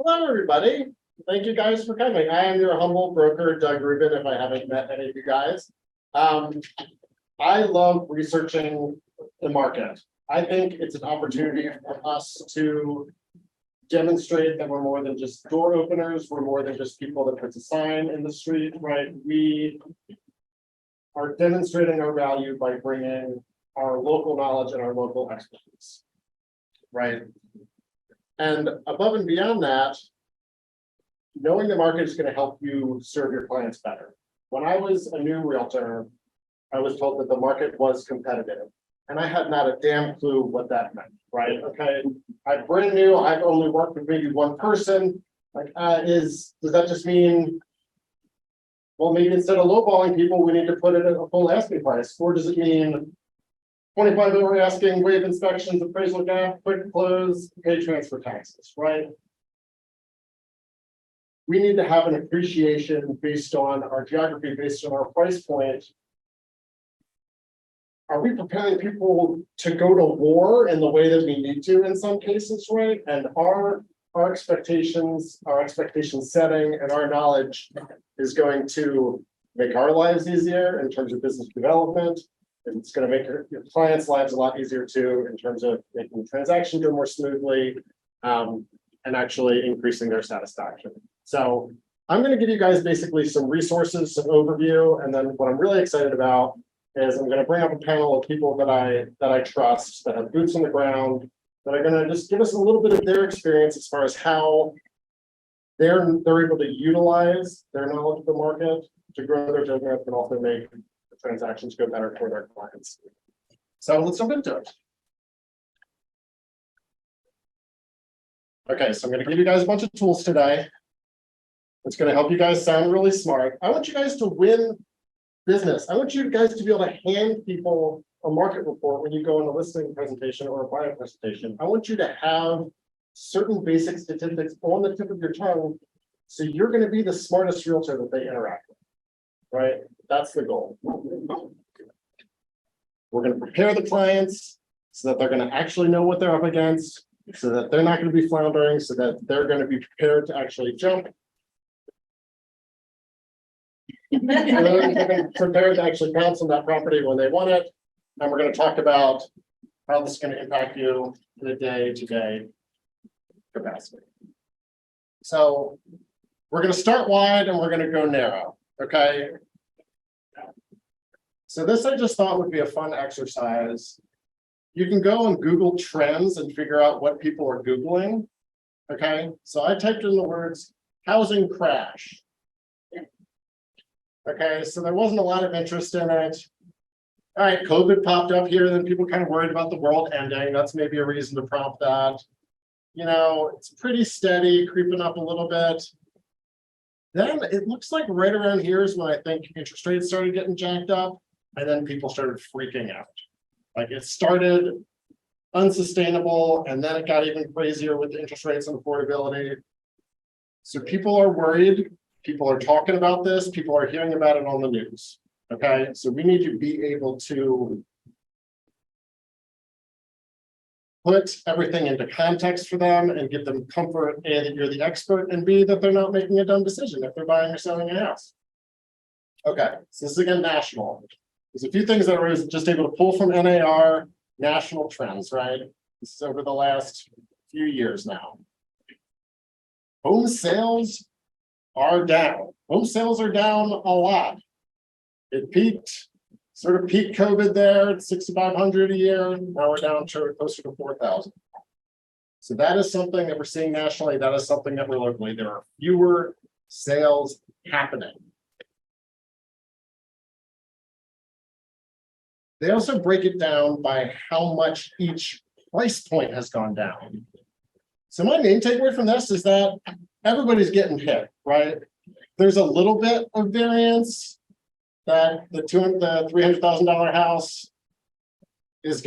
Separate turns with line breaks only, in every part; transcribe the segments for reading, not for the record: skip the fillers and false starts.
Hello, everybody. Thank you guys for coming. I am your humble broker, Doug Rubin, if I haven't met any of you guys. I love researching the market. I think it's an opportunity for us to demonstrate that we're more than just door openers. We're more than just people that put a sign in the street, right? We are demonstrating our value by bringing our local knowledge and our local expertise, right? And above and beyond that, knowing the market is going to help you serve your clients better. When I was a new realtor, I was told that the market was competitive, and I had not a damn clue what that meant, right? Okay, I'm brand new. I've only worked with maybe one person. Like, does that just mean, well, maybe instead of lowballing people, we need to put it at a full asking price? Or does it mean 25 over asking, waive inspections, appraisal gap, quick close, pay transfer taxes, right? We need to have an appreciation based on our geography, based on our price point. Are we preparing people to go to war in the way that we need to in some cases, right? And our expectation setting and our knowledge is going to make our lives easier in terms of business development. And it's going to make your clients' lives a lot easier too, in terms of making the transaction go more smoothly, and actually increasing their satisfaction. So I'm going to give you guys basically some resources, some overview, and then what I'm really excited about is I'm going to bring up a panel of people that I trust, that have boots on the ground, that are going to just give us a little bit of their experience as far as how they're able to utilize their knowledge of the market to grow their business and also make the transactions go better for their clients. So let's jump into it. Okay, so I'm going to give you guys a bunch of tools today. It's going to help you guys sound really smart. I want you guys to win business. I want you guys to be able to hand people a market report when you go in a listing presentation or a buyer presentation. I want you to have certain basic statistics on the tip of your tongue, so you're going to be the smartest realtor that they interact with, right? That's the goal. We're going to prepare the clients so that they're going to actually know what they're up against, so that they're not going to be floundering, so that they're going to be prepared to actually jump. They're prepared to actually pounce on that property when they want it. And we're going to talk about how this is going to impact you in a day-to-day capacity. So we're going to start wide and we're going to go narrow. Okay. So this I just thought would be a fun exercise. You can go and Google trends and figure out what people are Googling. Okay. So I typed in the words housing crash. Okay, so there wasn't a lot of interest in it. All right, COVID popped up here, then people kind of worried about the world ending. That's maybe a reason to prompt that. You know, it's pretty steady, creeping up a little bit. Then it looks like right around here is when I think interest rates started getting jacked up, and then people started freaking out. Like it started unsustainable, and then it got even crazier with the interest rates and affordability. So people are worried. People are talking about this. People are hearing about it on the news. Okay, so we need to be able to put everything into context for them and give them comfort, A, that you're the expert, and B, that they're not making a dumb decision if they're buying or selling a house. Okay, so this is again national. There's a few things that I was just able to pull from NAR, national trends, right? This is over the last few years now. Home sales are down. Home sales are down a lot. It peaked, sort of peak COVID there at 6,500 a year. Now we're down to closer to 4,000. So that is something that we're seeing nationally. That is something that we're locally. There are fewer sales happening. They also break it down by how much each price point has gone down. So my main takeaway from this is that everybody's getting hit, right? There's a little bit of variance that the $300,000 house is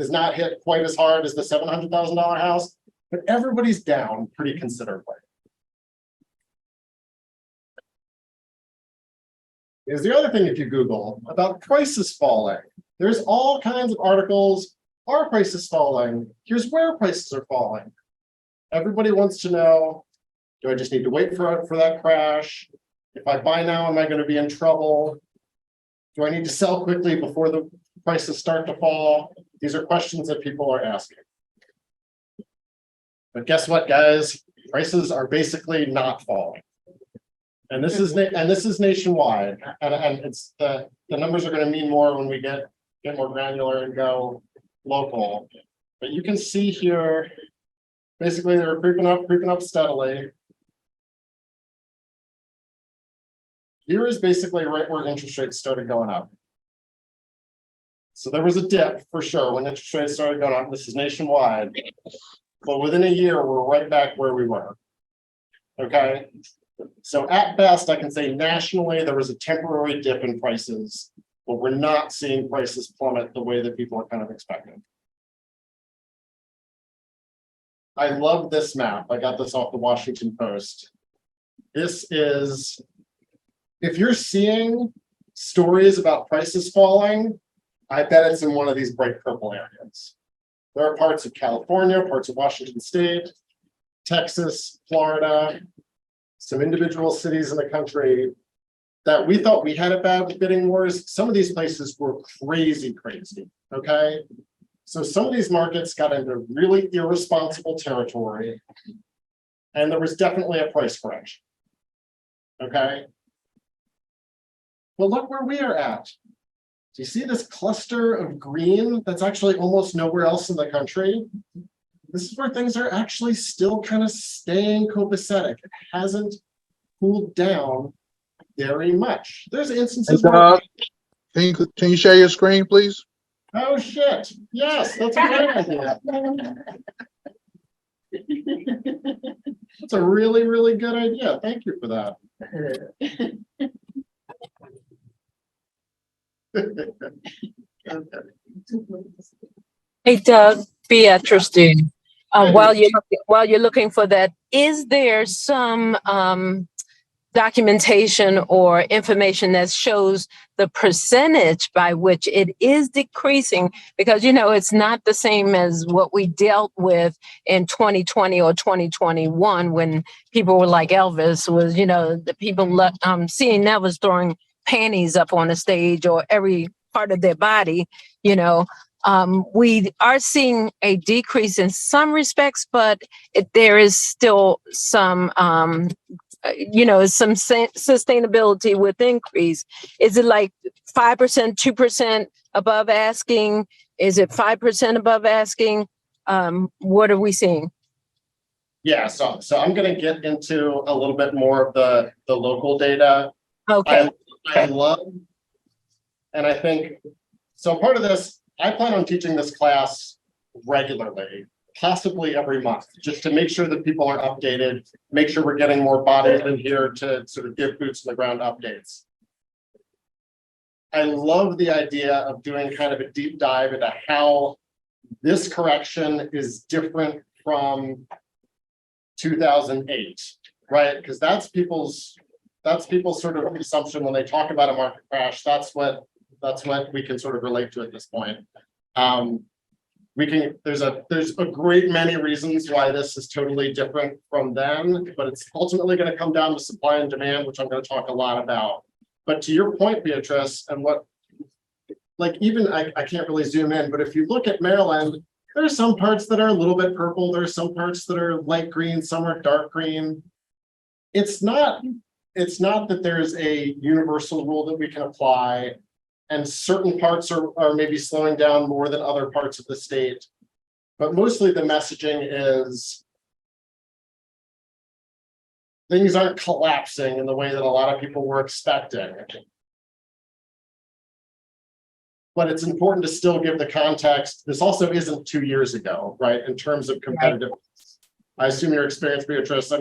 not hit quite as hard as the $700,000 house, but everybody's down pretty considerably. Here's the other thing if you Google about prices falling. There's all kinds of articles. Are prices falling? Here's where prices are falling. Everybody wants to know, do I just need to wait for that crash? If I buy now, am I going to be in trouble? Do I need to sell quickly before the prices start to fall? These are questions that people are asking. But guess what, guys? Prices are basically not falling. And this is nationwide. And it's the numbers are going to mean more when we get more granular and go local. But you can see here, basically they were creeping up steadily. Here is basically right where interest rates started going up. So there was a dip for sure when interest rates started going up. This is nationwide. But within a year, we're right back where we were. Okay. So at best, I can say nationally, there was a temporary dip in prices, but we're not seeing prices plummet the way that people are kind of expecting. I love this map. I got this off the Washington Post. This is, if you're seeing stories about prices falling, I bet it's in one of these bright purple areas. There are parts of California, parts of Washington State, Texas, Florida, some individual cities in the country that we thought we had it bad with bidding wars. Some of these places were crazy, okay? So some of these markets got into really irresponsible territory, and there was definitely a price correction, okay? But look where we are at. Do you see this cluster of green that's actually almost nowhere else in the country? This is where things are actually still kind of staying copacetic. It hasn't cooled down very much. There's instances where.
Can you share your screen, please?
Oh, shit. Yes, that's a great idea. That's a really, really good idea. Thank you for that.
Hey Doug, Beatrice Dean. While you're looking for that, is there some documentation or information that shows the percentage by which it is decreasing? Because it's not the same as what we dealt with in 2020 or 2021 when people were like Elvis was. The people seeing Elvis throwing panties up on the stage or every part of their body. We are seeing a decrease in some respects, but there is still some, some sustainability with increase. Is it like 5%, 2% above asking? Is it 5% above asking? What are we seeing?
Yeah, so I'm going to get into a little bit more of the local data.
Okay.
I love, and I think, so part of this, I plan on teaching this class regularly, possibly every month, just to make sure that people are updated, make sure we're getting more bodies in here to sort of give boots on the ground updates. I love the idea of doing kind of a deep dive into how this correction is different from 2008, right? Because that's people's sort of assumption when they talk about a market crash. That's what we can sort of relate to at this point. There's a great many reasons why this is totally different from then, but it's ultimately going to come down to supply and demand, which I'm going to talk a lot about. But to your point, Beatrice, and even I can't really zoom in, but if you look at Maryland, there are some parts that are a little bit purple. There are some parts that are light green, some are dark green. It's not that there's a universal rule that we can apply, and certain parts are maybe slowing down more than other parts of the state. But mostly the messaging is things aren't collapsing in the way that a lot of people were expecting. But it's important to still give the context. This also isn't 2 years ago, right? In terms of competitiveness. I assume your experience, Beatrice,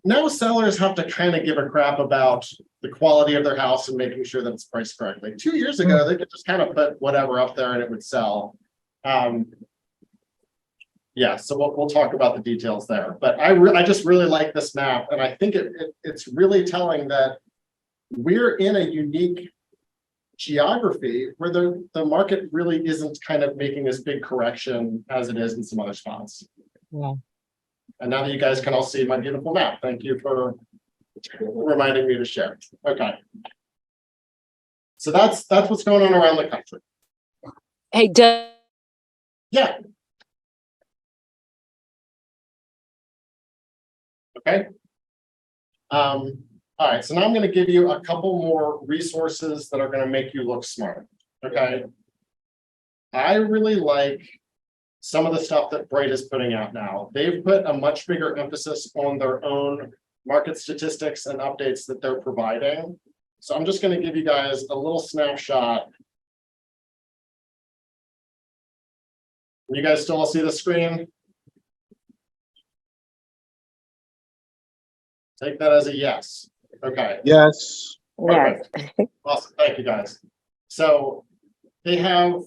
now sellers have to kind of give a crap about the quality of their house and making sure that it's priced correctly. 2 years ago, they could just kind of put whatever up there and it would sell. Yeah, so we'll talk about the details there. But I just really like this map, and I think it's really telling that we're in a unique geography where the market really isn't kind of making this big correction as it is in some other spots.
Yeah.
And now that you guys can all see my beautiful map, thank you for reminding me to share. Okay. So that's what's going on around the country.
Hey, Doug,
Yeah. Okay. All right, so now I'm going to give you a couple more resources that are going to make you look smart. Okay. I really like some of the stuff that Bright is putting out now. They've put a much bigger emphasis on their own market statistics and updates that they're providing. So I'm just going to give you guys a little snapshot. You guys still see the screen? Take that as a yes. Okay.
Yes.
Perfect. Awesome. Thank you, guys. So they have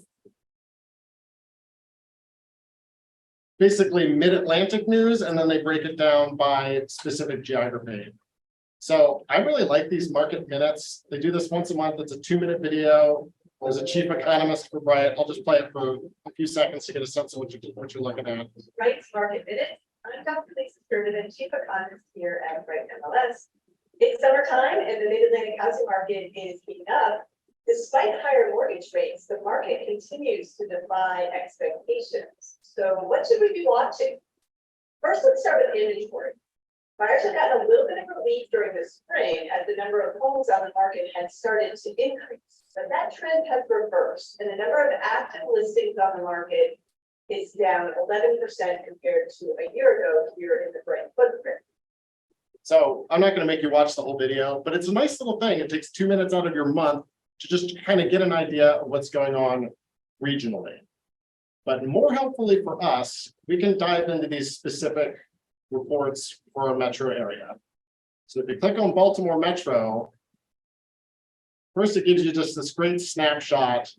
basically mid-Atlantic news, and then they break it down by specific geography. So I really like these market minutes. They do this once a month. It's a 2-minute video. There's a chief economist for Bright. I'll just play it for a few seconds to get a sense of what you're looking at.
Bright's Market Minute. I'm Dr. Lisa Sturtevant, Chief Economist here at Bright MLS. It's summertime and the Mid-Atlantic housing market is heating up. Despite higher mortgage rates, the market continues to defy expectations. So what should we be watching? First, let's start with inventory. Buyers have gotten a little bit of relief during the spring as the number of homes on the market has started to increase. But that trend has reversed and the number of active listings on the market is down 11% compared to a year ago here in the Bright footprint.
So I'm not going to make you watch the whole video, but it's a nice little thing. It takes 2 minutes out of your month to just kind of get an idea of what's going on regionally. But more helpfully for us, we can dive into these specific reports for a metro area. So if you click on Baltimore Metro, first it gives you just this great snapshot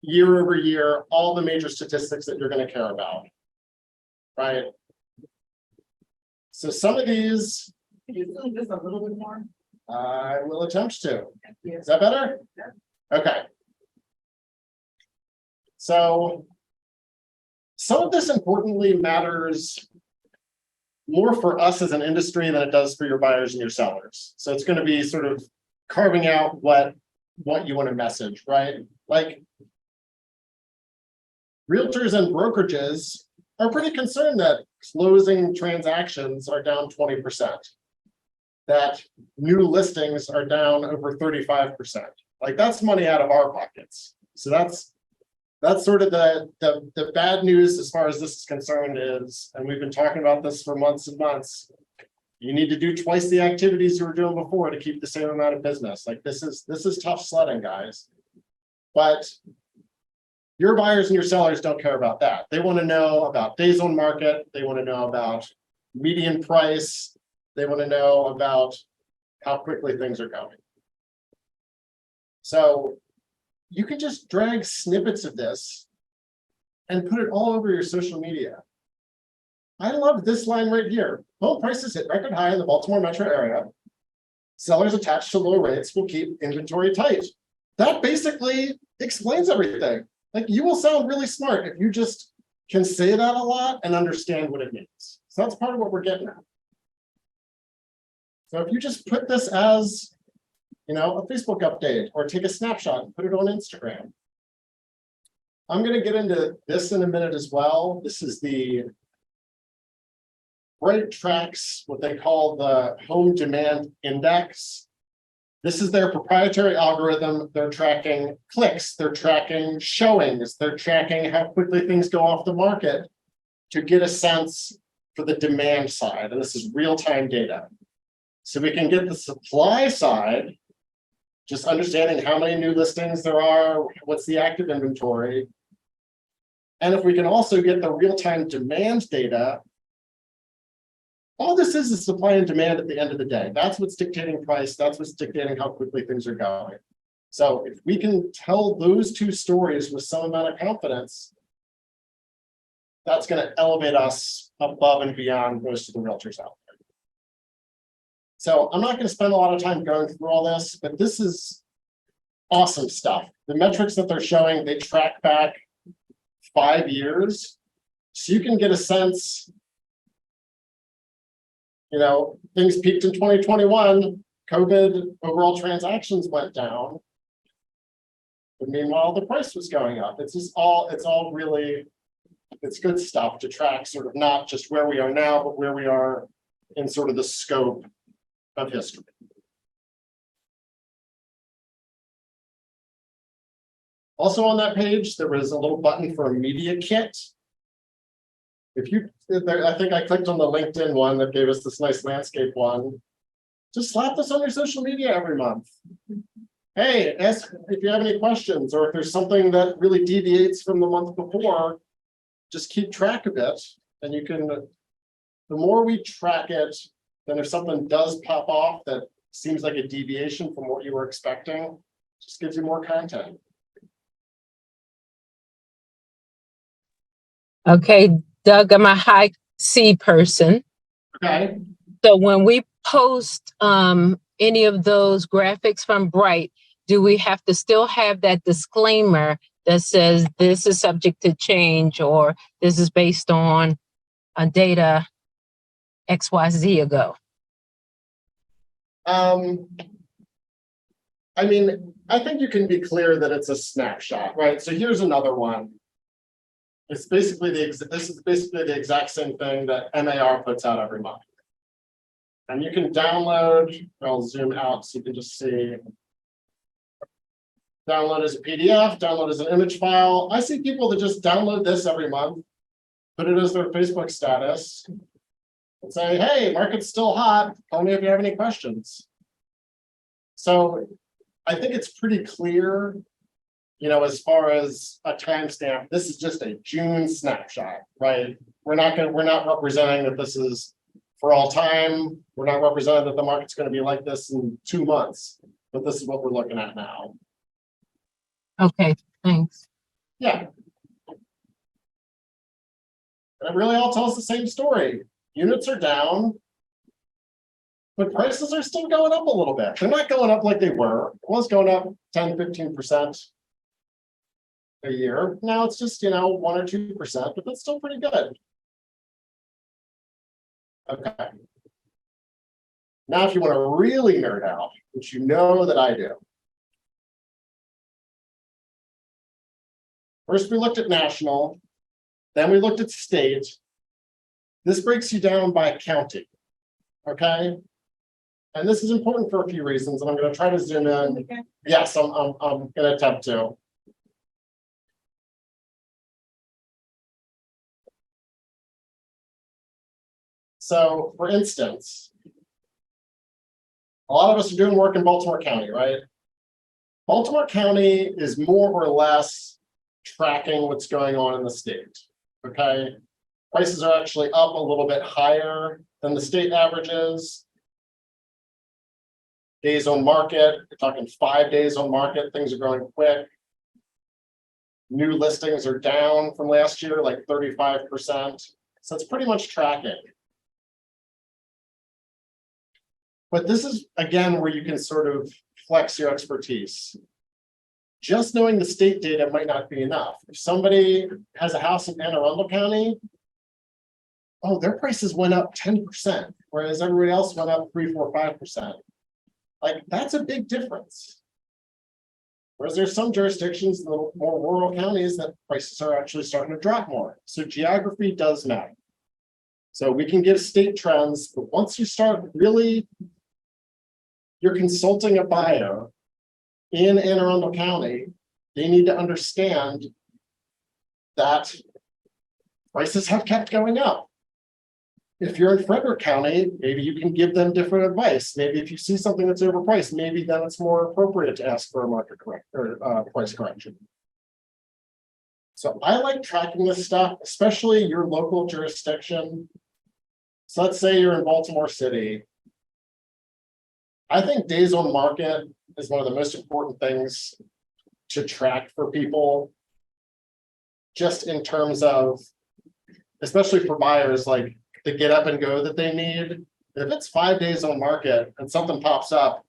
year over year, all the major statistics that you're going to care about, right? So some of these,
Can you zoom this a little bit more?
I will attempt to. Is that better? Okay. So some of this importantly matters more for us as an industry than it does for your buyers and your sellers. So it's going to be sort of carving out what you want to message, right? Like realtors and brokerages are pretty concerned that closing transactions are down 20%, that new listings are down over 35%. Like that's money out of our pockets. So that's sort of the bad news as far as this is concerned is, and we've been talking about this for months and months, you need to do twice the activities you were doing before to keep the same amount of business. Like this is tough sledding, guys. But your buyers and your sellers don't care about that. They want to know about days on market. They want to know about median price. They want to know about how quickly things are going. So you can just drag snippets of this and put it all over your social media. I love this line right here. Home prices hit record high in the Baltimore metro area. Sellers attached to low rates will keep inventory tight. That basically explains everything. Like you will sound really smart if you just can say that a lot and understand what it means. So that's part of what we're getting at. So if you just put this as, a Facebook update or take a snapshot and put it on Instagram. I'm going to get into this in a minute as well. This is the Bright tracks what they call the home demand index. This is their proprietary algorithm. They're tracking clicks, they're tracking showings, they're tracking how quickly things go off the market to get a sense for the demand side. And this is real-time data. So we can get the supply side, just understanding how many new listings there are, what's the active inventory. And if we can also get the real-time demand data, all this is supply and demand at the end of the day. That's what's dictating price. That's what's dictating how quickly things are going. So if we can tell those two stories with some amount of confidence, that's going to elevate us above and beyond most of the realtors out there. So I'm not going to spend a lot of time going through all this, but this is awesome stuff. The metrics that they're showing, they track back 5 years So you can get a sense, you know, things peaked in 2021, COVID, overall transactions went down. But meanwhile, the price was going up. It's all really, it's good stuff to track, sort of not just where we are now, but where we are in sort of the scope of history. Also on that page, there was a little button for a media kit. If you, I think I clicked on the LinkedIn one that gave us this nice landscape one. Just slap this on your social media every month. Hey, ask if you have any questions, or if there's something that really deviates from the month before, just keep track of it. And you can, the more we track it, then if something does pop off that seems like a deviation from what you were expecting, just gives you more content.
Okay, Doug, I'm a high C person.
Okay.
So when we post any of those graphics from Bright, do we have to still have that disclaimer that says this is subject to change, or this is based on data XYZ ago?
I mean, I think you can be clear that it's a snapshot, right? So here's another one. It's basically this is basically the exact same thing that MAR puts out every month. And you can download, I'll zoom out so you can just see. Download as a PDF, download as an image file. I see people that just download this every month, put it as their Facebook status, and say, hey, market's still hot. Call me if you have any questions. So I think it's pretty clear, you know, as far as a timestamp, this is just a June snapshot, right? We're not representing that this is for all time. We're not representing that the market's going to be like this in 2 months, but this is what we're looking at now.
Okay, thanks.
Yeah. And it really all tells the same story. Units are down, but prices are still going up a little bit. They're not going up like they were. It was going up 10, 15% a year. Now it's just, you know, 1 or 2%, but that's still pretty good. Okay. Now, if you want to really nerd out, which you know that I do. First, we looked at national, then we looked at state. This breaks you down by county, okay? And this is important for a few reasons, and I'm going to try to zoom in. Okay. Yes, I'm going to attempt to. So, for instance, a lot of us are doing work in Baltimore County, right? Baltimore County is more or less tracking what's going on in the state, okay? Prices are actually up a little bit higher than the state averages. Days on market, we're talking 5 days on market, things are growing quick. New listings are down from last year, like 35%. So it's pretty much tracking. But this is, again, where you can sort of flex your expertise. Just knowing the state data might not be enough. If somebody has a house in Anne Arundel County, oh, their prices went up 10%, whereas everybody else went up 3, 4, 5%. Like, that's a big difference. Whereas there's some jurisdictions, the more rural counties, that prices are actually starting to drop more. So geography does matter. So we can give state trends, but once you start really, you're consulting a buyer in Anne Arundel County, they need to understand that prices have kept going up. If you're in Frederick County, maybe you can give them different advice. Maybe if you see something that's overpriced, maybe then it's more appropriate to ask for a market correct or price correction. So I like tracking this stuff, especially your local jurisdiction. So let's say you're in Baltimore City. I think days on market is one of the most important things to track for people. Just in terms of, especially for buyers, like the get up and go that they need. If it's 5 days on market and something pops up,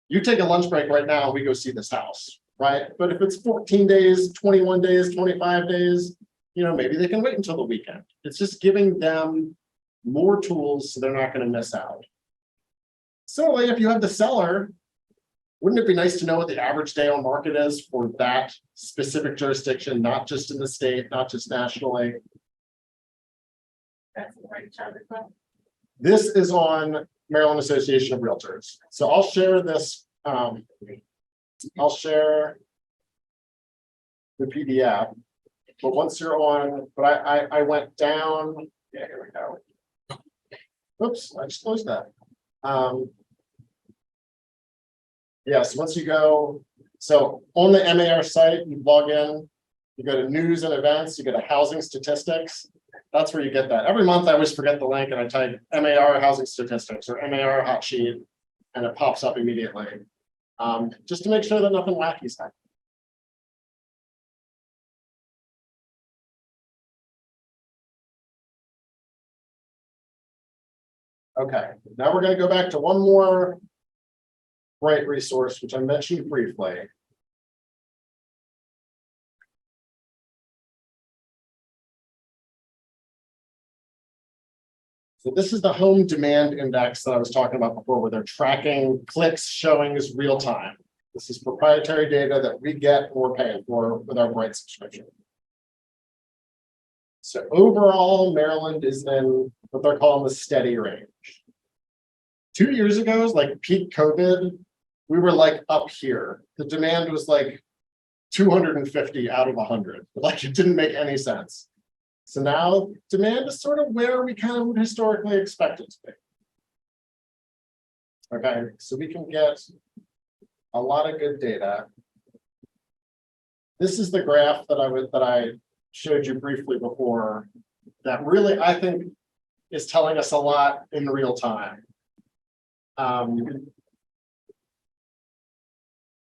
you take a lunch break right now, we go see this house, right? But if it's 14 days, 21 days, 25 days, maybe they can wait until the weekend. It's just giving them more tools so they're not going to miss out. Similarly, if you have the seller, wouldn't it be nice to know what the average day on market is for that specific jurisdiction, not just in the state, not just nationally? This is on Maryland Association of Realtors. So I'll share this. I'll share the PDF. But once you're on, but I went down. Yeah, here we go. Oops, I just closed that. Yes, once you go, so on the MAR site, you log in, you go to news and events, you go to housing statistics. That's where you get that. Every month I always forget the link and I type MAR housing statistics or MAR hot sheet and it pops up immediately. Just to make sure that nothing wacky's happening. Okay, now we're going to go back to one more Bright resource, which I mentioned briefly. So this is the home demand index that I was talking about before, where they're tracking clicks, showings real time. This is proprietary data that we get or pay for with our Bright subscription. So overall, Maryland is in what they're calling the steady range. 2 years ago, like peak COVID, we were like up here. The demand was like 250 out of 100. Like it didn't make any sense. So now demand is sort of where we kind of would historically expect it to be. Okay, so we can get a lot of good data. This is the graph that I showed you briefly before that really, I think, is telling us a lot in real time.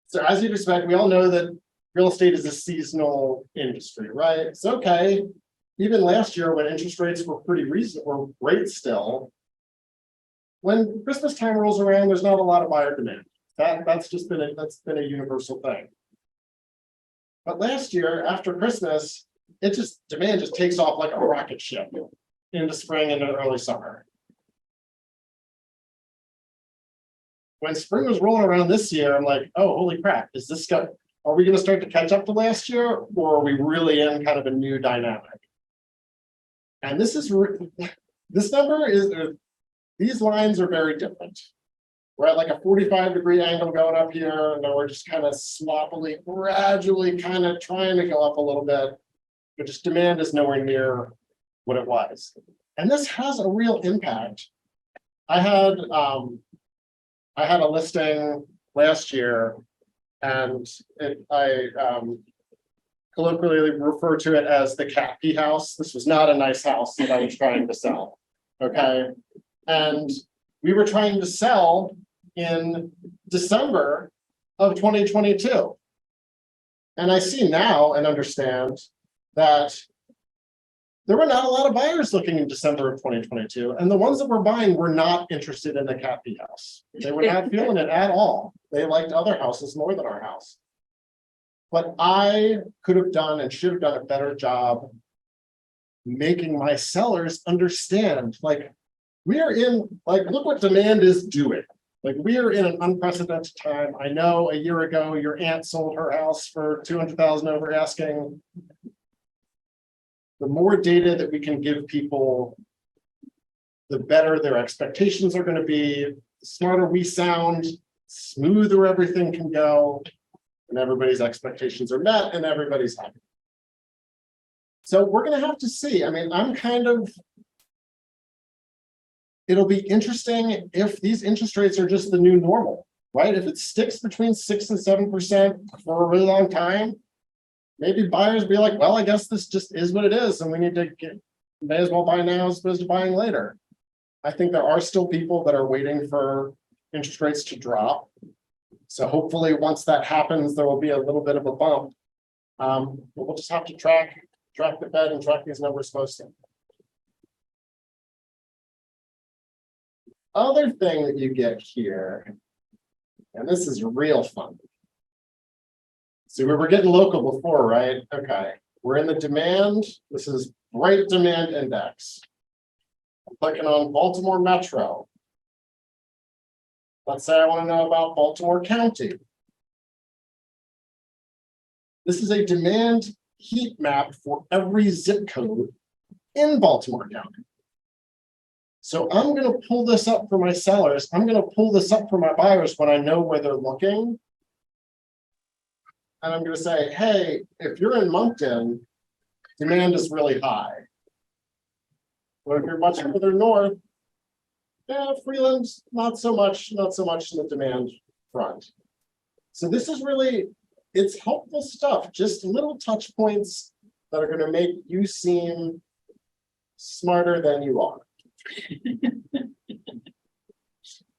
So as you'd expect, we all know that real estate is a seasonal industry, right? It's okay. Even last year when interest rates were pretty reasonable, great still, when Christmas time rolls around, there's not a lot of buyer demand. That's been a universal thing. But last year, after Christmas, demand just takes off like a rocket ship into spring and into early summer. When spring was rolling around this year, I'm like, oh, holy crap, are we going to start to catch up to last year, or are we really in kind of a new dynamic? And this number is, these lines are very different. We're at like a 45-degree angle going up here, and then we're just kind of sloppily, gradually kind of trying to go up a little bit, but just demand is nowhere near what it was. And this has a real impact. I had a listing last year, and I colloquially refer to it as the cat pee house. This was not a nice house that I was trying to sell. Okay. And we were trying to sell in December of 2022. And I see now and understand that there were not a lot of buyers looking in December of 2022. And the ones that were buying were not interested in the cat pee house. They were not feeling it at all. They liked other houses more than our house. But I could have done and should have done a better job making my sellers understand, like, we are in, like, look what demand is doing. Like, we are in an unprecedented time. I know a year ago, your aunt sold her house for $200,000 over asking. The more data that we can give people, the better their expectations are going to be, the smarter we sound, smoother everything can go, and everybody's expectations are met and everybody's happy. So we're going to have to see. I mean, it'll be interesting if these interest rates are just the new normal, right? If it sticks between 6 and 7% for a really long time, maybe buyers be like, well, I guess this just is what it is, and we need to may as well buy now as opposed to buying later. I think there are still people that are waiting for interest rates to drop. So hopefully once that happens, there will be a little bit of a bump. But we'll just have to track the Fed and track these numbers closely. Other thing that you get here, and this is real fun. So we were getting local before, right? Okay. We're in the demand, this is Bright Demand Index. I'm clicking on Baltimore Metro. Let's say I want to know about Baltimore County. This is a demand heat map for every zip code in Baltimore County. So I'm going to pull this up for my sellers. I'm going to pull this up for my buyers when I know where they're looking. And I'm going to say, hey, if you're in Moncton, demand is really high. But if you're much further north, yeah, Freeland's not so much in the demand front. So this is really, it's helpful stuff, just little touch points that are going to make you seem smarter than you are.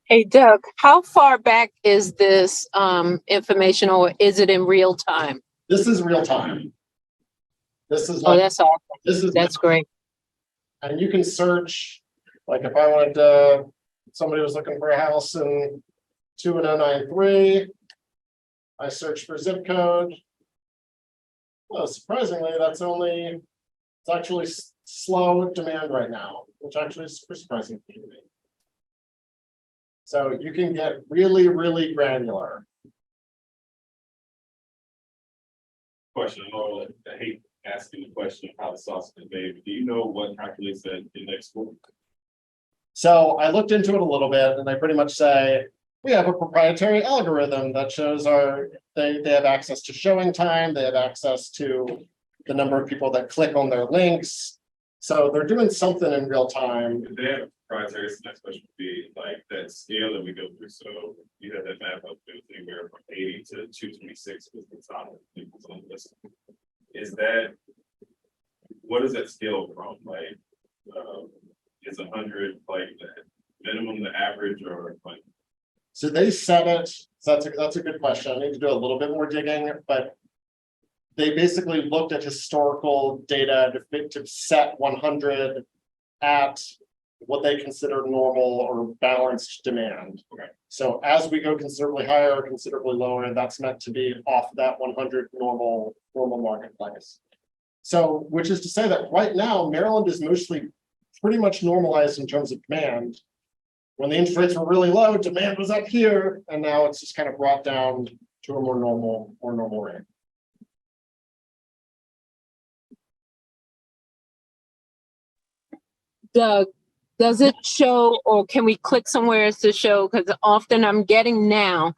Hey Doug, how far back is this information, or is it in real time?
This is real time. This is
Oh,
like,
that's awesome.
this is,
That's great.
and you can search, like if I wanted to, somebody was looking for a house in 21093. I search for zip code. Well, surprisingly, it's actually slow demand right now, which actually is surprising to me. So you can get really, really granular.
Question, I hate asking the question of how the sausage is made, but do you know what calculates that index score?
So I looked into it a little bit and they pretty much say, we have a proprietary algorithm that shows they have access to showing time, they have access to the number of people that click on their links. So they're doing something in real time.
If they have a proprietary, the next question would be like that scale that we go through. So you had that map up, it was anywhere from 80 to 226 was the top of the people on the list. Is that, what is that scale from? Like, is 100 like the minimum, the average, or like?
So they set it, so that's a good question. I need to do a little bit more digging, but they basically looked at historical data to set 100 at what they consider normal or balanced demand.
Okay.
So as we go considerably higher or considerably lower, that's meant to be off that 100 normal marketplace. So, which is to say that right now, Maryland is mostly pretty much normalized in terms of demand. When the interest rates were really low, demand was up here, and now it's just kind of brought down to a more normal rate.
Doug, does it show, or can we click somewhere to show? Because often I'm getting now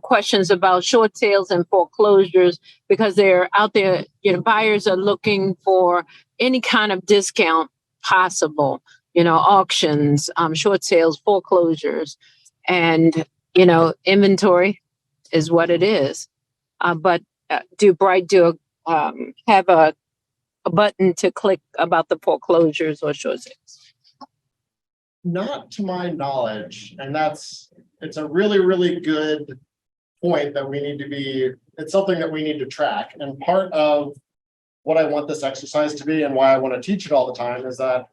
questions about short sales and foreclosures because they're out there, buyers are looking for any kind of discount possible, auctions, short sales, foreclosures, and, inventory is what it is. But do Bright have a button to click about the foreclosures or short sales?
Not to my knowledge, and it's a really, really good point that it's something that we need to track. And part of what I want this exercise to be and why I want to teach it all the time is that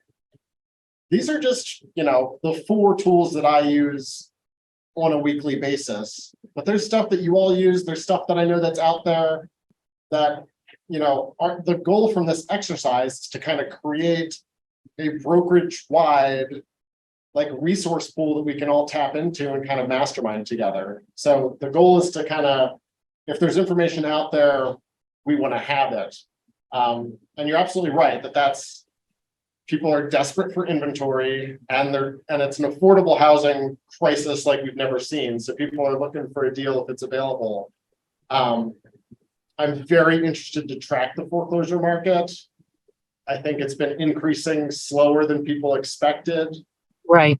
these are just, the 4 tools that I use on a weekly basis. But there's stuff that you all use, there's stuff that I know that's out there that, the goal from this exercise is to kind of create a brokerage-wide resource pool that we can all tap into and kind of mastermind together. So the goal is to kind of, if there's information out there, we want to have it. And you're absolutely right that's people are desperate for inventory and it's an affordable housing crisis like we've never seen. So people are looking for a deal if it's available. I'm very interested to track the foreclosure market. I think it's been increasing slower than people expected.
Right.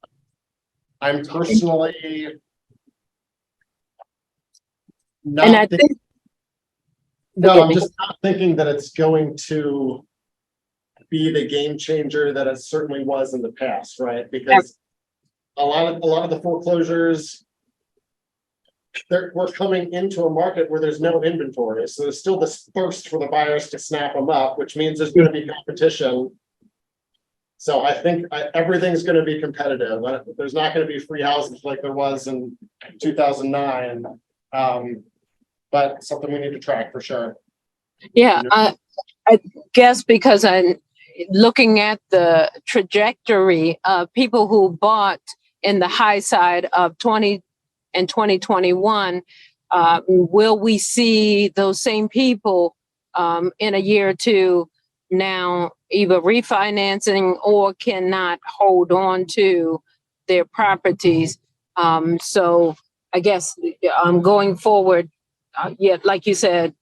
I'm personally
And I think
I'm just not thinking that it's going to be the game changer that it certainly was in the past, right? Because a lot of the foreclosures, we're coming into a market where there's no inventory. So there's still this thirst for the buyers to snap them up, which means there's going to be competition. So I think everything's going to be competitive. There's not going to be free houses like there was in 2009, but something we need to track for sure.
Yeah, guess because I'm looking at the trajectory of people who bought in the high side of 2021, will we see those same people in a year or two now either refinancing or cannot hold on to their properties? So I guess going forward, yeah, like you said,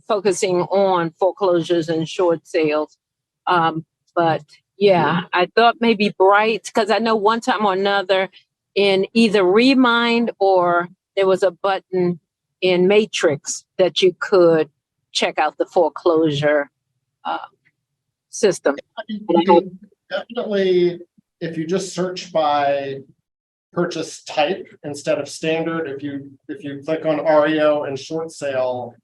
focusing on foreclosures and short sales. But yeah, I thought maybe Bright, because I know one time or another in either Remind or there was a button in Matrix that you could check out the foreclosure uh, system.
You can definitely, if you just search by purchase type instead of standard, if you click on REO and short sale,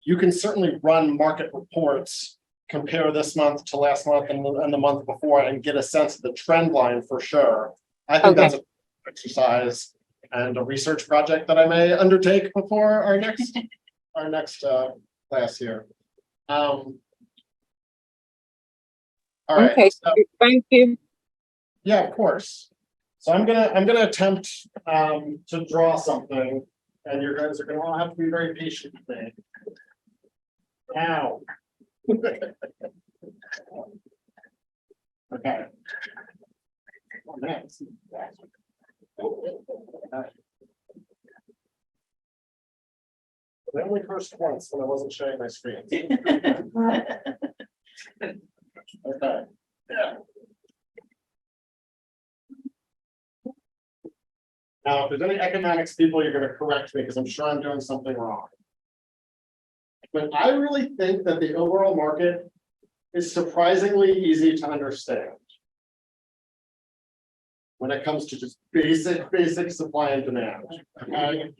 you can certainly run market reports, compare this month to last month and the month before, and get a sense of the trend line for sure. I think
Okay.
that's an exercise and a research project that I may undertake before our next class here. All right.
Okay,
So,
thank you.
yeah, of course. So I'm gonna attempt to draw something, and you guys are gonna all have to be very patient with me. Now. Okay. Oh, man, this is bad. I only cursed once when I wasn't sharing my screen. Okay. Yeah. Now, if there's any economics people, you're gonna correct me because I'm sure I'm doing something wrong. But I really think that the overall market is surprisingly easy to understand. When it comes to just basic supply and demand. Okay?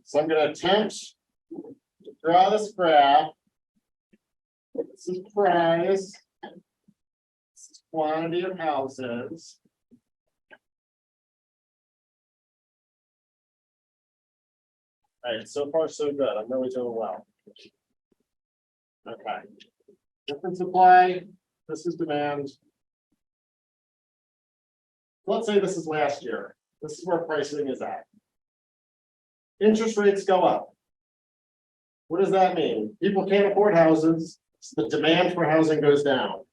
So I'm gonna attempt to draw this graph. This is price. This is quantity of houses. All right, so far so good. I'm really doing well. Okay. Different supply, this is demand. Let's say this is last year. This is where pricing is at. Interest rates go up. What does that mean? People can't afford houses, so the demand for housing goes down.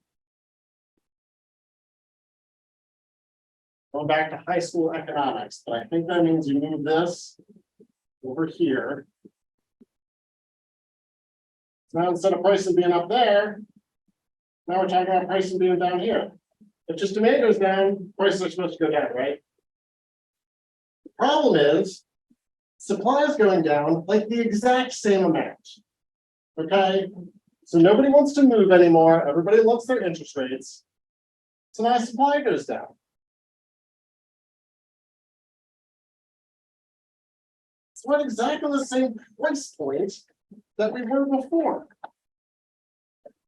Going back to high school economics, but I think that means you move this over here. So now instead of pricing being up there, now we're talking about pricing being down here. If just demand goes down, prices are supposed to go down, right? The problem is supply is going down like the exact same amount. Okay, so nobody wants to move anymore. Everybody loves their interest rates. So now supply goes down. So we're at exactly the same price point that we were before.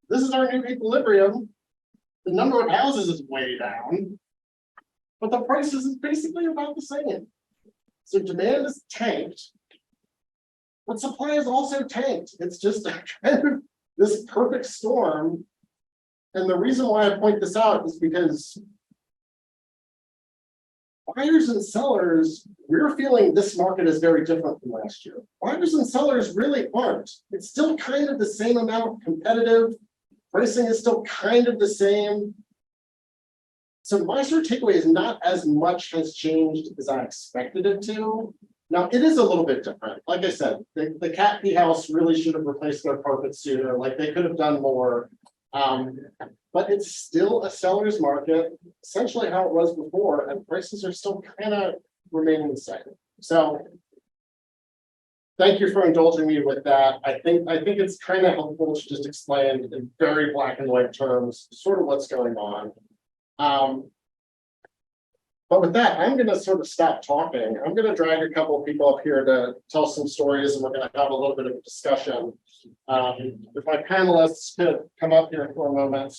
This is our new equilibrium. The number of houses is way down, but the prices is basically about the same. So demand is tanked, but supply is also tanked. It's just kind of this perfect storm. And the reason why I point this out is because buyers and sellers, we're feeling this market is very different from last year. Buyers and sellers really aren't. It's still kind of the same amount competitive. Pricing is still kind of the same. So my sort of takeaway is not as much has changed as I expected it to. Now, it is a little bit different. Like I said, the cat pee house really should have replaced their carpet sooner. Like they could have done more. But it's still a seller's market, essentially how it was before, and prices are still kind of remaining the same. So thank you for indulging me with that. I think it's kind of helpful to just explain in very black and white terms sort of what's going on. But with that, I'm going to sort of stop talking. I'm going to drag a couple of people up here to tell some stories, and we're going to have a little bit of a discussion. If my panelists could come up here for a moment,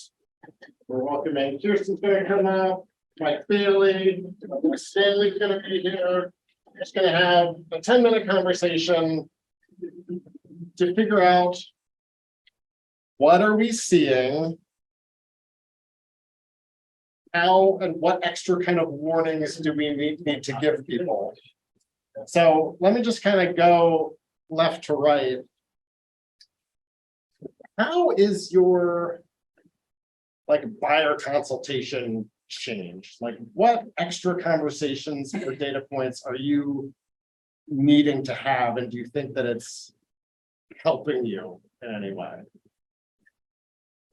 we're welcoming Kirsten's going to come up, Mike Bailey, Stanley's going to be here. We're just going to have a 10-minute conversation to figure out what are we seeing? How and what extra kind of warnings do we need to give people? So let me just kind of go left to right. How is your like buyer consultation changed? Like what extra conversations or data points are you needing to have? And do you think that it's helping you in any way?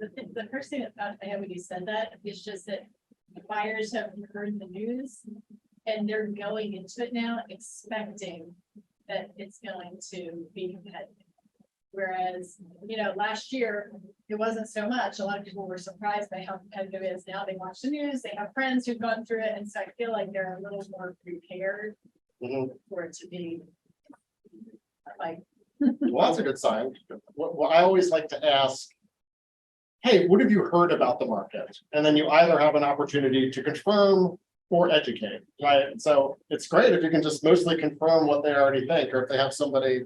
The first thing that popped in my head when you said that is just that buyers have heard the news and they're going into it now expecting that it's going to be competitive. Whereas, last year, it wasn't so much. A lot of people were surprised by how competitive it is now. They watch the news, they have friends who've gone through it, and so I feel like they're a little more prepared
Mhm.
for it to be like,
Well, that's a good sign. Well, I always like to ask, hey, what have you heard about the market? And then you either have an opportunity to confirm or educate, right? So it's great if you can just mostly confirm what they already think, or if they have somebody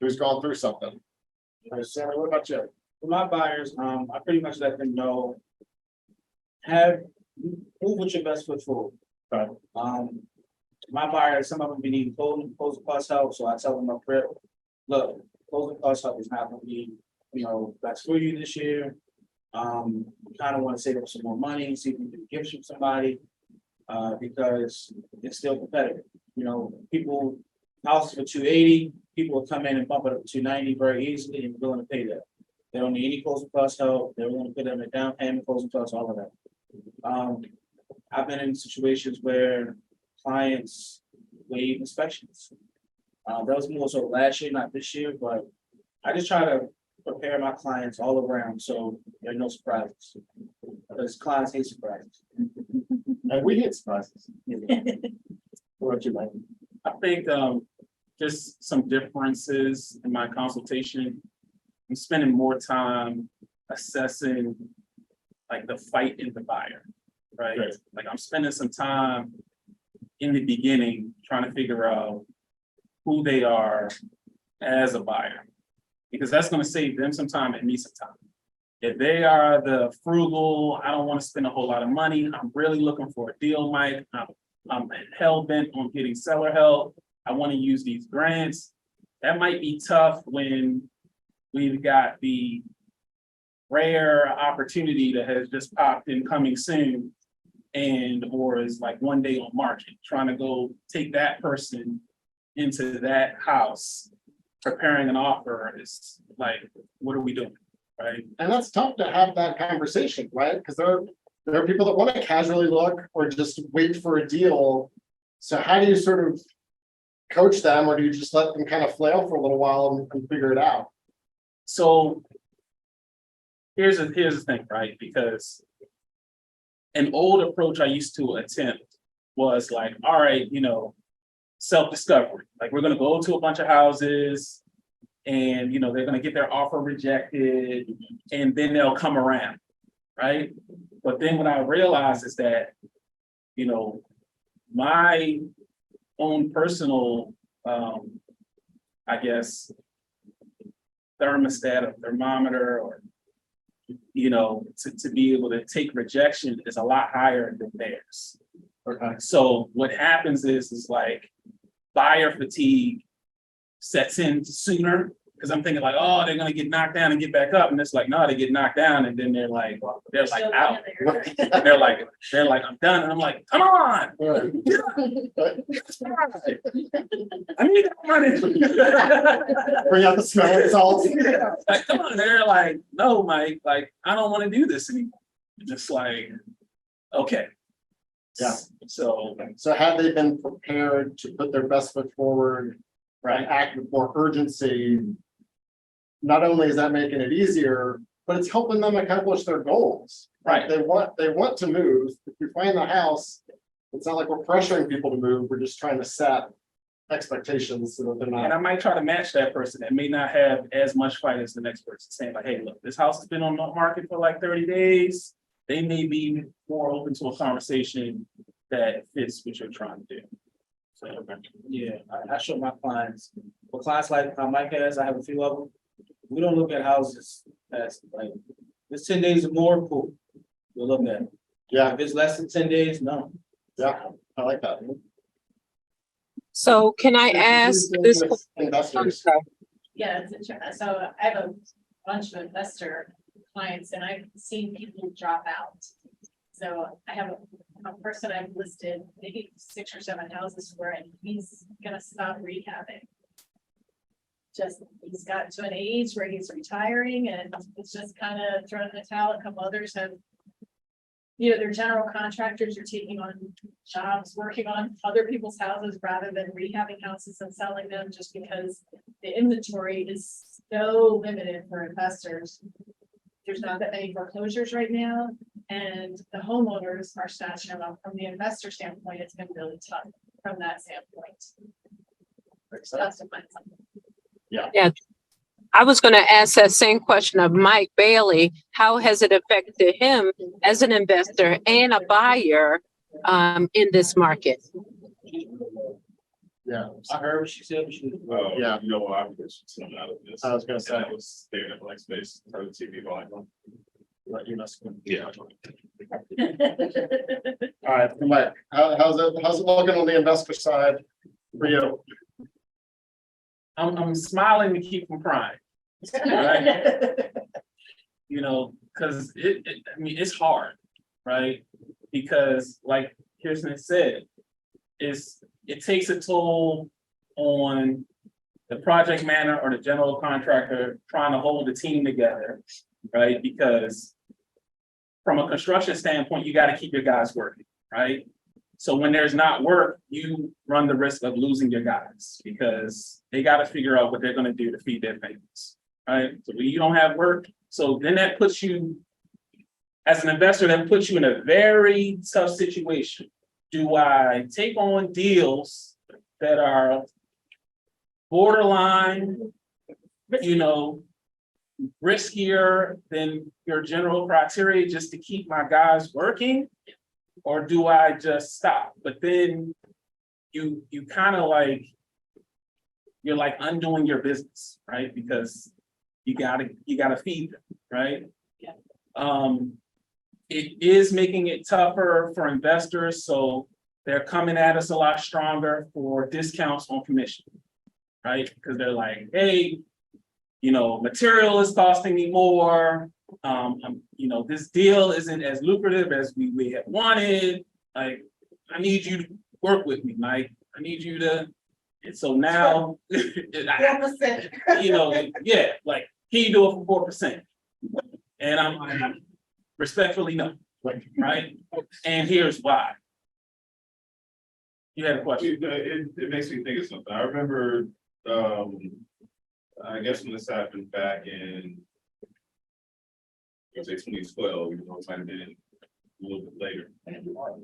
who's gone through something. All right, Sammy, what about you?
For my buyers, I pretty much let them know. Move with your best foot forward.
Right.
My buyers, some of them be needing closing cost help, so I tell them up front, look, closing cost help is not gonna be, that's for you this year. Kind of want to save up some more money, see if we can give some somebody. Because it's still competitive, people, houses for 280, people will come in and bump it up to 290 very easily and willing to pay that. They don't need any closing cost help, they're willing to put them in down payment, closing costs, all of that. I've been in situations where clients waive inspections. That was more so last year, not this year, but I just try to prepare my clients all around, so there are no surprises. Because clients hate surprises.
And we hit surprises. What about you, Mike?
I think just some differences in my consultation. I'm spending more time assessing like the fight in the buyer, right?
Right.
Like I'm spending some time in the beginning trying to figure out who they are as a buyer. Because that's going to save them some time and me some time. If they are the frugal, I don't want to spend a whole lot of money. I'm really looking for a deal, Mike. I'm hell bent on getting seller help. I want to use these grants. That might be tough when we've got the rare opportunity that has just popped in coming soon. Or is like one day on market, trying to go take that person into that house. Preparing an offer is like, what are we doing, right?
And that's tough to have that conversation, right? Because there are people that want to casually look or just wait for a deal. So how do you sort of coach them, or do you just let them kind of flail for a little while and figure it out?
So here's the thing, right? Because an old approach I used to attempt was like, all right, self-discovery. Like we're gonna go to a bunch of houses and they're gonna get their offer rejected and then they'll come around, right? But then what I realized is that, my own personal I guess thermostat or thermometer or to be able to take rejection is a lot higher than theirs.
Okay.
So what happens is like buyer fatigue sets in sooner because I'm thinking like, oh, they're gonna get knocked down and get back up, and it's like, no, they get knocked down and then they're like out. They're like, I'm done, and I'm like, come on,
Right.
I need that money.
Bring out the smelling salts.
Like, come on, they're like, no, Mike, like I don't want to do this anymore. Just like, okay.
Yeah.
So
Have they been prepared to put their best foot forward, right, act with more urgency? Not only is that making it easier, but it's helping them accomplish their goals.
Right.
They want to move. If we find the house, it's not like we're pressuring people to move. We're just trying to set expectations so that they're
And
not.
I might try to match that person that may not have as much fight as the next person, saying like, hey, look, this house has been on the market for like 30 days. They may be more open to a conversation that fits what you're trying to do. So,
Yeah, I show my clients, for clients like Mike has, I have a few of them. We don't look at houses that's like, if it's 10 days or more, cool. We'll look at it.
Yeah,
If it's less than 10 days, no.
yeah, I like that.
So can I ask this? I'm
Investors.
sorry.
Yeah, so I have a bunch of investor clients and I've seen people drop out. So I have a person I've listed, maybe 6 or 7 houses where he's gonna stop rehabbing. Just, he's got to an age where he's retiring and it's just kind of throwing the towel. A couple others have, you know, their general contractors are taking on jobs, working on other people's houses rather than rehabbing houses and selling them just because the inventory is so limited for investors. There's not that many foreclosures right now, and the homeowners are snatching them up. From the investor standpoint, it's been really tough from that standpoint. It's tough to find something.
I was going to ask that same question of Mike Bailey. How has it affected him as an investor and a buyer in this market?
Yeah,
I heard what she said, but she.
Oh,
Yeah.
you know, I'm just something out of this.
I was gonna say.
That was staying in blank space, turn the TV volume.
let you know.
Yeah.
All right, Mike, how's it looking on the investor side for you?
I'm smiling to keep from crying. Right? You know, because I mean, it's hard, right? Because like Kirsten said, it takes a toll on the project manager or the general contractor trying to hold the team together, right? Because from a construction standpoint, you got to keep your guys working, right? So when there's not work, you run the risk of losing your guys because they got to figure out what they're going to do to feed their families, right? So when you don't have work, so then that puts you, as an investor, that puts you in a very tough situation. Do I take on deals that are borderline, you know, riskier than your general criteria just to keep my guys working? Or do I just stop? But then you kind of like, you're like undoing your business, right? Because you gotta feed them, right?
Yeah.
It is making it tougher for investors, so they're coming at us a lot stronger for discounts on commission, right? Because they're like, hey, you know, material is costing me more. You know, this deal isn't as lucrative as we had wanted. Like, I need you to work with me, Mike. I need you to. And so now, you know, yeah, like, can you do it for 4%? And I'm respectfully no, right? And here's why. You had a question.
It makes me think of something. I remember, I guess when this happened back in, let's say 2012, even though it might have been a little bit later.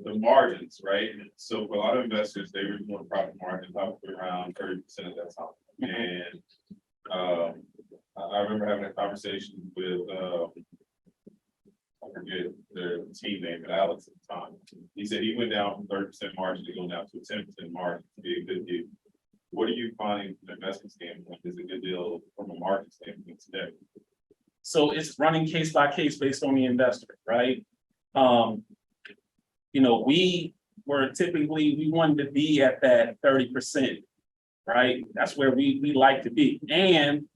The margins, right? So for a lot of investors, they were doing profit margins up to around 30% at that time. And I remember having a conversation with I forget their team name, but Alex at the time. He said he went down from 30% margin to going down to a 10% margin to be a good deal. What do you find from an investment standpoint is a good deal from a market standpoint today?
So it's running case by case based on the investor, right? You know, we wanted to be at that 30%, right? That's where we like to be. And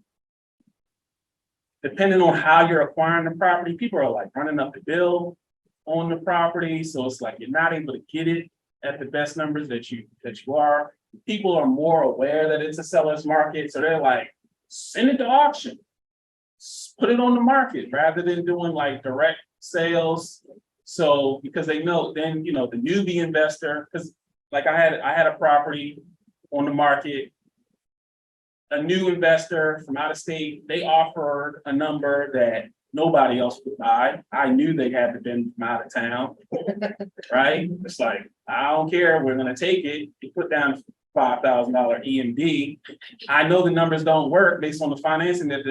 depending on how you're acquiring the property, people are like running up the bill on the property. So it's like you're not able to get it at the best numbers that you are. People are more aware that it's a seller's market. So they're like, send it to auction. Put it on the market rather than doing like direct sales. So because they know then, you know, the newbie investor, because like I had a property on the market. A new investor from out of state, they offered a number that nobody else would buy. I knew they had to been from out of town, right? It's like, I don't care, we're gonna take it. You put down $5,000 EMD. I know the numbers don't work based on the financing that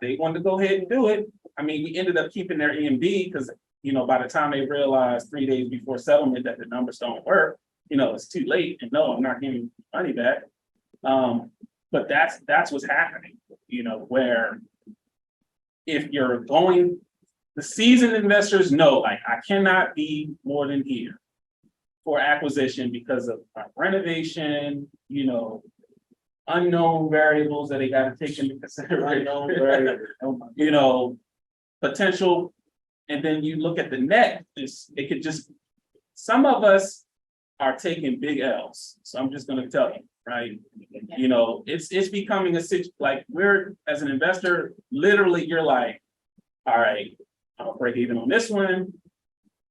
they wanted to go ahead and do it. I mean, we ended up keeping their EMD because, you know, by the time they realized 3 days before settlement that the numbers don't work, you know, it's too late and no, I'm not giving money back. But that's what's happening, you know, where if you're going, the seasoned investors know, like, I cannot be more than here for acquisition because of renovation, you know, unknown variables that they gotta take into consideration, you know, potential. And then you look at the net, it could just, some of us are taking big L's. So I'm just gonna tell you, right? You know, it's becoming like, we're, as an investor, literally, you're like, all right, I'll break even on this one.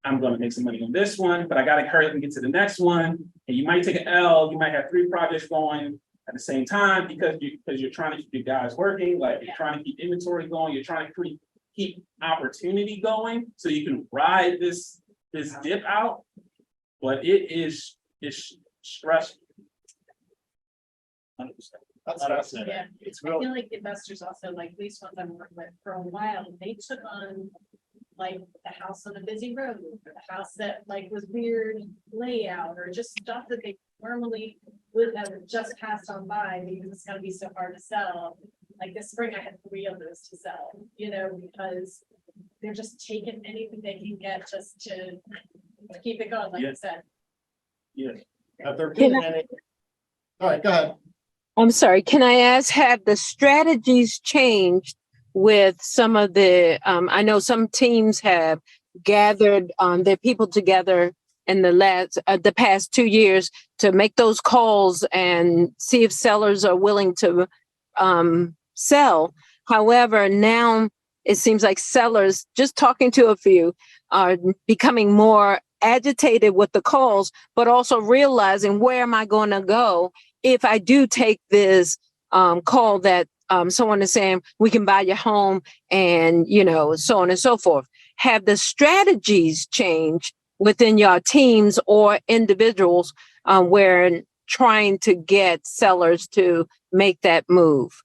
I'm gonna make some money on this one, but I gotta hurry up and get to the next one. And you might take an L, you might have 3 projects going at the same time because you're trying to keep your guys working, like you're trying to keep inventory going, you're trying to keep opportunity going so you can ride this dip out. But it's stressful. 100%.
That's fascinating.
Yeah,
It's
I
real.
feel like investors also, like, at least ones I'm working with for a while, they took on like the house on a busy road, or the house that like was weird layout, or just stuff that they normally would have just passed on by because it's gonna be so hard to sell. Like this spring, I had 3 of those to sell, you know, because they're just taking anything they can get just to keep it going, like
Yeah.
you said.
Yeah.
Have there
Can
been any? All right, go ahead.
I'm sorry, can I ask, have the strategies changed with some of the, I know some teams have gathered their people together in the past 2 years to make those calls and see if sellers are willing to sell. However, now it seems like sellers, just talking to a few, are becoming more agitated with the calls, but also realizing, where am I going to go if I do take this call that someone is saying we can buy your home, and you know, so on and so forth. Have the strategies changed within your teams or individuals where trying to get sellers to make that move?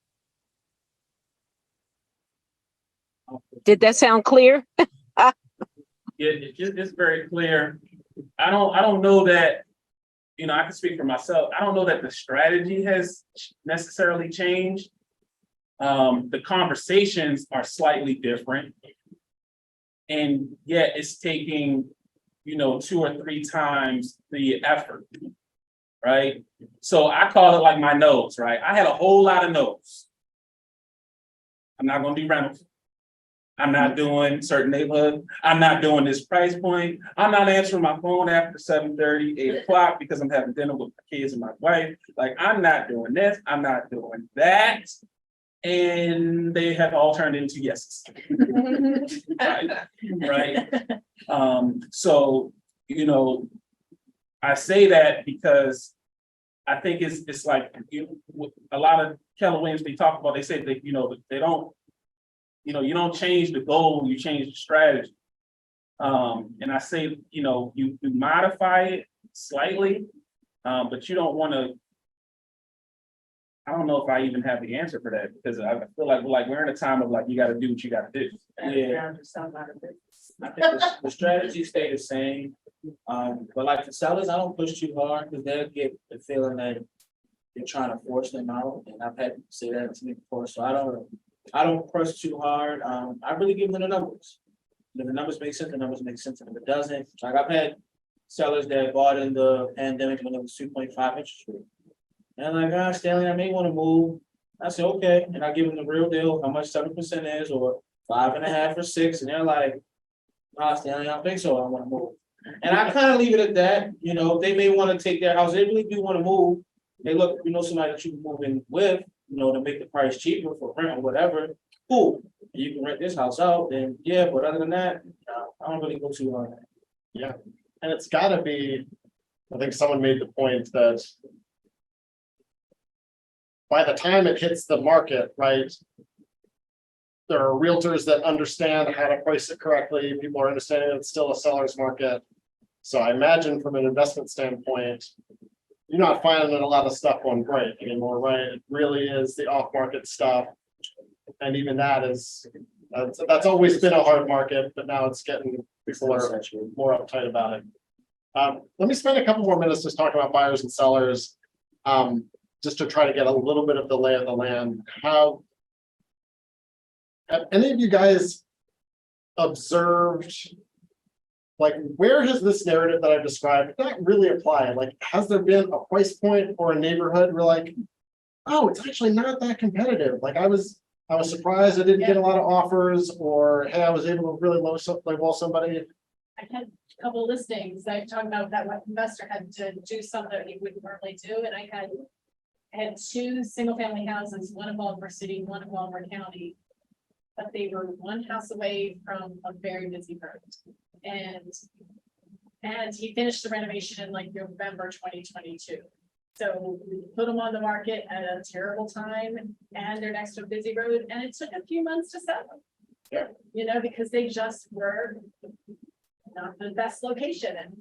Did that sound clear?
It's very clear. I don't know that, you know, I can speak for myself. I don't know that the strategy has necessarily changed. The conversations are slightly different. And yet it's taking, you know, 2 or 3 times the effort, right? So I call it like my no's, right? I had a whole lot of no's. I'm not gonna do rentals. I'm not doing certain neighborhood. I'm not doing this price point. I'm not answering my phone after 7:30, 8 o'clock because I'm having dinner with my kids and my wife. Like, I'm not doing this. I'm not doing that. And they have all turned into yeses. Right. So, you know, I say that because I think it's like, a lot of Keller Williams, they talk about, they say that, you know, they don't, you know, you don't change the goal, you change the strategy. And I say, you know, you modify it slightly, but you don't want to. I don't know if I even have the answer for that, because I feel like we're in a time of like, you got to do what you got to do. Yeah.
I think the strategy stay the same. But like the sellers, I don't push too hard because they'll get the feeling that you're trying to force them out. And I've had to say that to me before. So I don't press too hard. I really give them the numbers. If the numbers make sense, the numbers make sense. And if it doesn't, like I've had sellers that bought in the pandemic when it was 2.5 interest rate. And I'm like, Stanley, I may want to move. I said, okay. And I give them the real deal, how much 7% is, or 5.5 or 6. And they're like, Stanley, I don't think so. I want to move. And I kind of leave it at that. You know, they may want to take their house. They really do want to move. They look, you know, somebody that you can move in with, you know, to make the price cheaper for rent or whatever. Cool. You can rent this house out, then yeah, but other than that, I don't really go too hard.
Yeah, and it's gotta be, I think someone made the point that by the time it hits the market, right? There are realtors that understand how to price it correctly. People are understanding it's still a seller's market. So I imagine from an investment standpoint, you're not finding a lot of stuff going great anymore, right? It really is the off-market stuff. And even that is, that's always been a hard market, but now it's getting, people are more uptight about it. Let me spend a couple more minutes just talking about buyers and sellers. Just to try to get a little bit of the lay of the land, how have any of you guys observed, like, where has this narrative that I've described not really applied? Like, has there been a price point or a neighborhood where like, oh, it's actually not that competitive? Like, I was surprised I didn't get a lot of offers, or hey, I was able to really lowball somebody.
I had a couple listings, I talked about that one investor had to do something he wouldn't normally do, and I had two single-family houses, one in Baltimore City, one in Baltimore County. But they were one house away from a very busy road. And he finished the renovation in like November 2022. So we put them on the market at a terrible time, and they're next to a busy road, and it took a few months to sell them.
Yeah.
You know, because they just were not the best location, and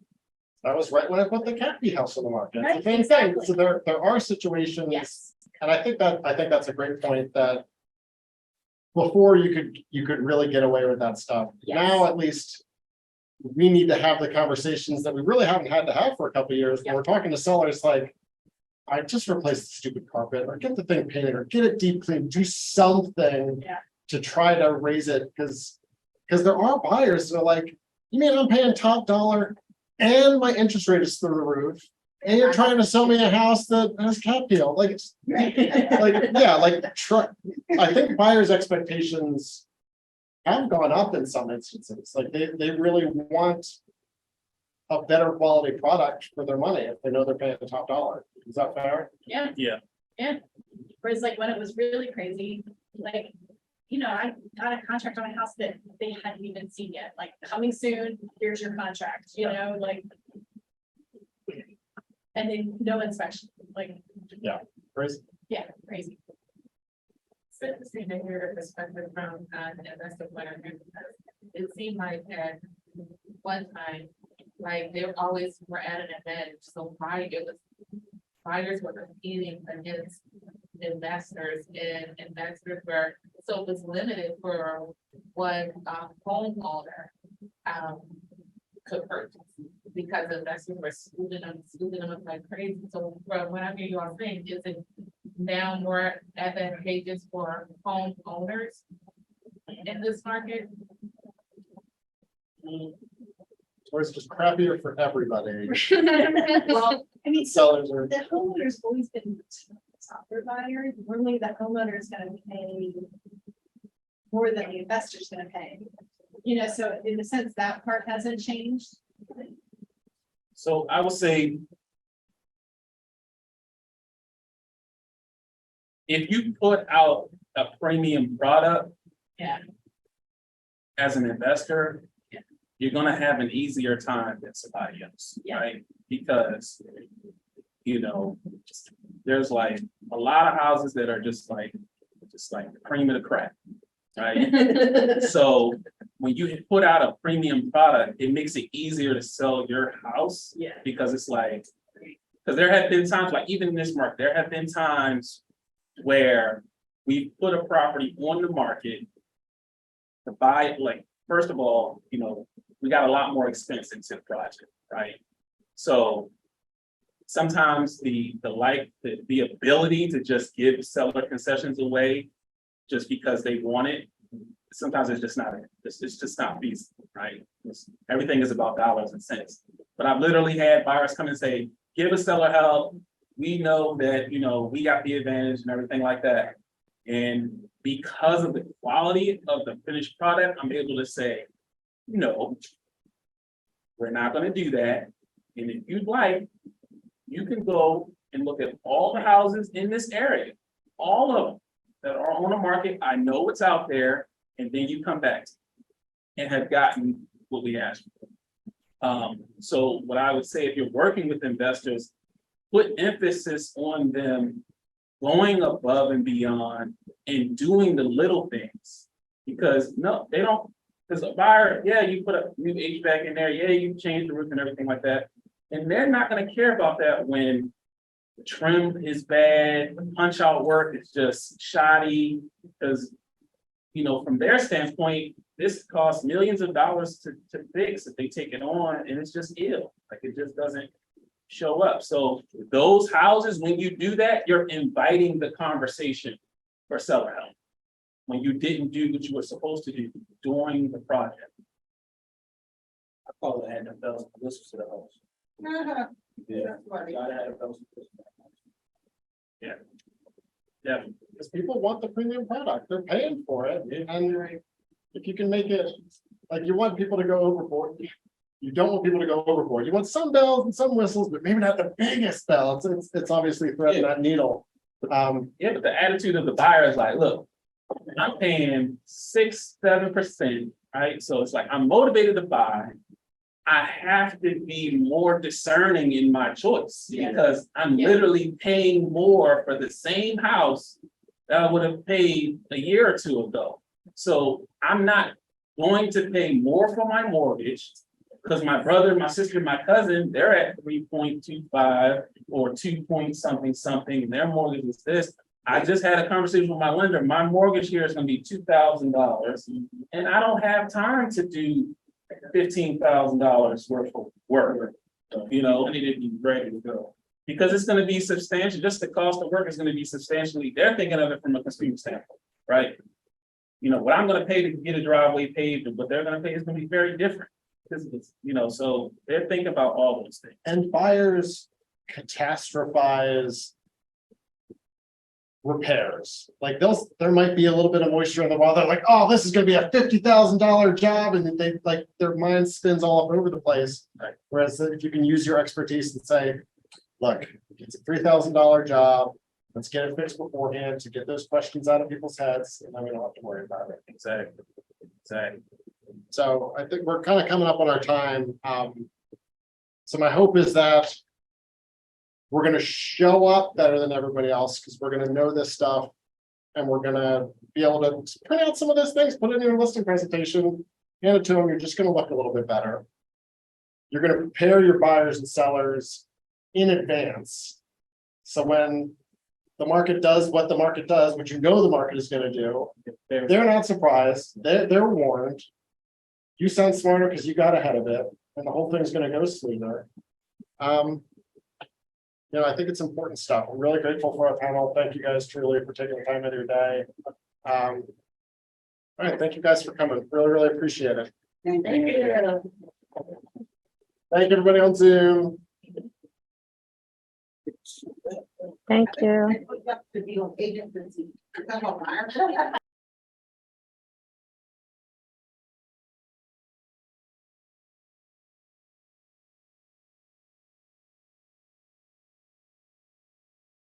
That was right when I put the Catby house on the market. It's the
Right,
same
exactly.
thing. So there are situations.
yes,
And I think that's a great point that. Before you could really get away with that stuff.
Yes.
Now, at least. We need to have the conversations that we really haven't had to have for a couple of years. When we're talking to sellers like. I just replaced the stupid carpet, or get the thing painted, or get it deep cleaned, do something.
Yeah.
To try to raise it, because there are buyers that are like, you mean I'm paying top dollar and my interest rate is through the roof. And you're trying to sell me a house that has cap deal, like, it's like, yeah, like, I think buyers' expectations. Have gone up in some instances, like they really want. A better quality product for their money if they know they're paying the top dollar. Is that fair?
yeah.
Yeah.
Yeah, whereas like when it was really crazy, like, you know, I got a contract on a house that they hadn't even seen yet, like coming soon, here's your contract, you know, like. And then no inspection, like,
Crazy.
yeah, crazy.
So it's interesting to hear the perspective from an investor point of view, because it seemed like at one time, like they always were at an advantage, so buyers were competing against investors, and investors were, so it was limited for what homeowner could purchase. Because investors were scooping them up like crazy, so from what I hear you all saying, is it now more advantageous for homeowners in this market?
Or it's just crappier for everybody.
Well, I mean,
Sellers are,
the homeowner's always been the softer buyer, normally the homeowner is gonna pay more than the investor's gonna pay. You know, so in a sense, that part hasn't changed.
So I would say. If you put out a premium product.
Yeah.
As an investor. You're gonna have an easier time than somebody else,
Yeah.
right? Because. You know, there's like a lot of houses that are just like the cream of the crap, right? So when you put out a premium product, it makes it easier to sell your house.
Yeah.
Because it's like, because there have been times, like even in this market, there have been times where we put a property on the market to buy it, like, first of all, you know, we got a lot more expense into the project, right? So sometimes the ability to just give seller concessions away just because they want it, sometimes it's just not feasible, right? Everything is about dollars and cents. But I've literally had buyers come and say, give a seller help. We know that, you know, we got the advantage and everything like that. And because of the quality of the finished product, I'm able to say, no, we're not gonna do that. And if you'd like, you can go and look at all the houses in this area, all of them that are on the market. I know what's out there, and then you come back and have gotten what we asked for. So what I would say, if you're working with investors, put emphasis on them going above and beyond and doing the little things. Because no, they don't, because a buyer, yeah, you put a new HVAC in there, yeah, you change the roof and everything like that. And they're not gonna care about that when the trim is bad, the punch out work is just shoddy, because, you know, from their standpoint, this costs millions of dollars to fix if they take it on, and it's just ill, like it just doesn't show up. So those houses, when you do that, you're inviting the conversation for seller help. when you didn't do what you were supposed to do during the project.
I call it adding bells and whistles to the house. Yeah. Gotta add bells and whistles to the house.
Yeah,
Because people want the premium product, they're paying for it, and if you can make it, like, you want people to go overboard. You don't want people to go overboard, you want some bells and some whistles, but maybe not the biggest bell, it's obviously threading that needle.
yeah, but the attitude of the buyer is like, look, I'm paying 6-7%, right? So it's like, I'm motivated to buy. I have to be more discerning in my choice
Yeah.
because I'm
Yeah.
literally paying more for the same house that I would have paid a year or two ago. So I'm not going to pay more for my mortgage because my brother, my sister, my cousin, they're at 3.25 or 2 point something, and their mortgage is this. I just had a conversation with my lender. My mortgage here is gonna be $2,000 and I don't have time to do $15,000 worth of work. You know,
I need to be ready to go.
because it's gonna be substantial, just the cost of work is gonna be substantially, they're thinking of it from a consumer standpoint, right? You know, what I'm gonna pay to get a driveway paved and what they're gonna pay is gonna be very different. Because it's, you know, so they're thinking about all those things.
And buyers catastrophize repairs, like there might be a little bit of moisture in the wall, they're like, oh, this is gonna be a $50,000 job, and they, like, their mind spins all up over the place.
Right.
Whereas if you can use your expertise and say, look, it's a $3,000 job, let's get it fixed beforehand to get those questions out of people's heads, and then we don't have to worry about it.
Exactly. Exactly.
So I think we're kind of coming up on our time. So my hope is that we're gonna show up better than everybody else, because we're gonna know this stuff. And we're gonna be able to print out some of those things, put it in your listing presentation, hand it to them, you're just gonna look a little bit better. You're gonna prepare your buyers and sellers in advance. So when the market does what the market does, which you know the market is gonna do, they're not surprised, they're warned. You sound smarter because you got ahead of it, and the whole thing's gonna go smoother. You know, I think it's important stuff. I'm really grateful for our panel. Thank you guys truly for taking the time out of your day. All right, thank you guys for coming. Really appreciate it.
Thank
Thank you, everybody on Zoom.
Thank you.
To be on agency.